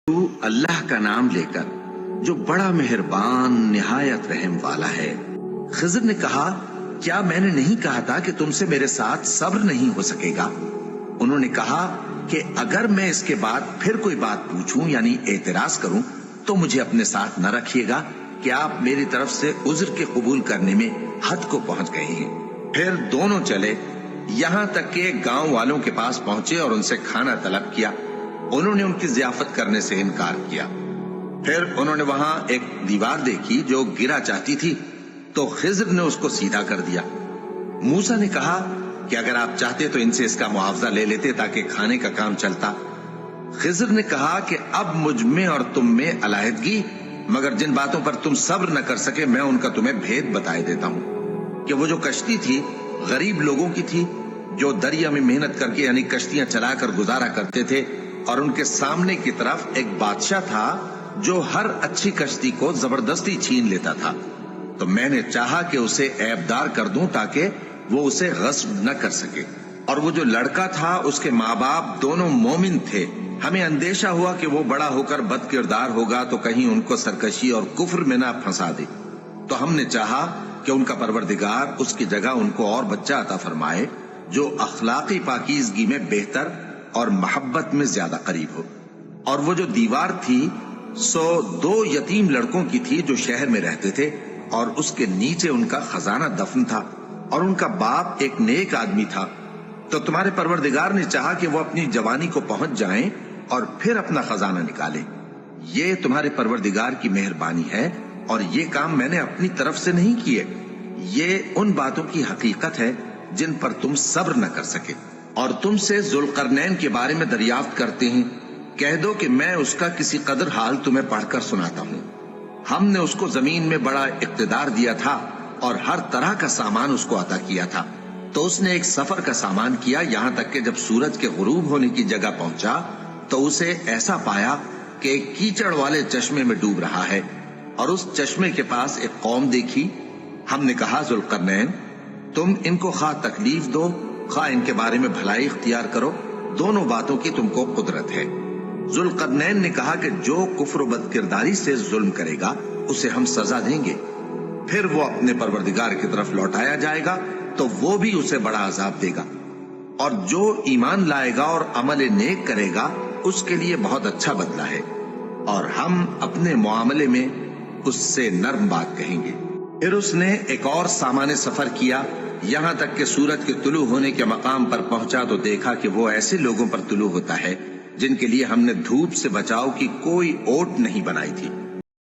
تو اللہ کا نام لے کر جو بڑا مہربان نہایت رحم والا ہے۔ خضر نے کہا کیا میں نے نہیں کہا تھا کہ تم سے میرے ساتھ صبر نہیں ہو سکے گا؟ انہوں نے کہا کہ اگر میں اس کے بعد پھر کوئی بات پوچھوں یعنی اعتراض کروں تو مجھے اپنے ساتھ نہ رکھیے گا کہ آپ میری طرف سے عذر کے قبول کرنے میں حد کو پہنچ گئے ہیں۔ پھر دونوں چلے یہاں تک کہ گاؤں والوں کے پاس پہنچے اور ان سے کھانا طلب کیا۔ انہوں نے ان کی ضیافت کرنے سے انکار کیا۔ پھر انہوں نے وہاں ایک دیوار دیکھی جو گرا چاہتی تھی تو خضر نے اس کو سیدھا کر دیا۔ موسیٰ نے کہا کہ اگر آپ چاہتے تو ان سے اس کا معاوضہ لے لیتے تاکہ کھانے کا کام چلتا۔ خضر نے کہا کہ اب مجھ میں اور تم میں علیحدگی، مگر جن باتوں پر تم صبر نہ کر سکے میں ان کا تمہیں بھید بتائے دیتا ہوں کہ وہ جو کشتی تھی غریب لوگوں کی تھی جو دریا میں محنت کر کے یعنی کشتیاں چلا کر گزارا کرتے تھے، اور ان کے سامنے کی طرف ایک بادشاہ تھا جو ہر اچھی کشتی کو زبردستی چھین لیتا تھا۔ تو میں نے چاہا کہ اسے عیبدار کر دوں تاکہ وہ اسے غصب نہ کر سکے، اور وہ جو لڑکا تھا اس کے ماں باپ دونوں مومن تھے۔ ہمیں اندیشہ ہوا کہ وہ بڑا ہو کر بد کردار ہوگا تو کہیں ان کو سرکشی اور کفر میں نہ پھنسا دے، تو ہم نے چاہا کہ ان کا پروردگار اس کی جگہ ان کو اور بچہ عطا فرمائے جو اخلاقی پاکیزگی میں بہتر اور محبت میں زیادہ قریب ہو۔ اور وہ جو دیوار تھی سو 2 یتیم لڑکوں کی تھی جو شہر میں رہتے تھے، اور اس کے نیچے ان کا خزانہ دفن تھا، اور ان کا باپ ایک نیک آدمی تھا۔ تو تمہارے پروردگار نے چاہا کہ وہ اپنی جوانی کو پہنچ جائیں اور پھر اپنا خزانہ نکالے۔ یہ تمہارے پروردگار کی مہربانی ہے، اور یہ کام میں نے اپنی طرف سے نہیں کیے، یہ ان باتوں کی حقیقت ہے جن پر تم صبر نہ کر سکے۔ اور تم سے ذوالقرنین کے بارے میں دریافت کرتے ہیں، کہہ دو کہ میں اس کا کسی قدر حال تمہیں پڑھ کر سناتا ہوں۔ ہم نے اس کو زمین میں بڑا اقتدار دیا تھا اور ہر طرح کا سامان اس کو عطا کیا تھا۔ تو اس نے ایک سفر کا سامان کیا، یہاں تک کہ جب سورج کے غروب ہونے کی جگہ پہنچا تو اسے ایسا پایا کہ ایک کیچڑ والے چشمے میں ڈوب رہا ہے، اور اس چشمے کے پاس ایک قوم دیکھی۔ ہم نے کہا ذوالقرنین تم ان کو خواہ تکلیف دو خواہ ان کے بارے میں بھلائی اختیار کرو، دونوں باتوں کی تم کو قدرت ہے۔ ذوالقرنین نے کہا کہ جو کفر و بد کرداری سے ظلم کرے گا اسے ہم سزا دیں گے، پھر وہ اپنے پروردگار کی طرف لوٹایا جائے گا تو وہ بھی اسے بڑا عذاب دے گا، اور جو ایمان لائے گا اور عمل نیک کرے گا اس کے لیے بہت اچھا بدلہ ہے، اور ہم اپنے معاملے میں اس سے نرم بات کہیں گے۔ پھر اس نے ایک اور سامان سفر کیا، یہاں تک کہ سورج کے طلوع ہونے کے مقام پر پہنچا تو دیکھا کہ وہ ایسے لوگوں پر طلوع ہوتا ہے جن کے لیے ہم نے دھوپ سے بچاؤ کی کوئی اوٹ نہیں بنائی تھی۔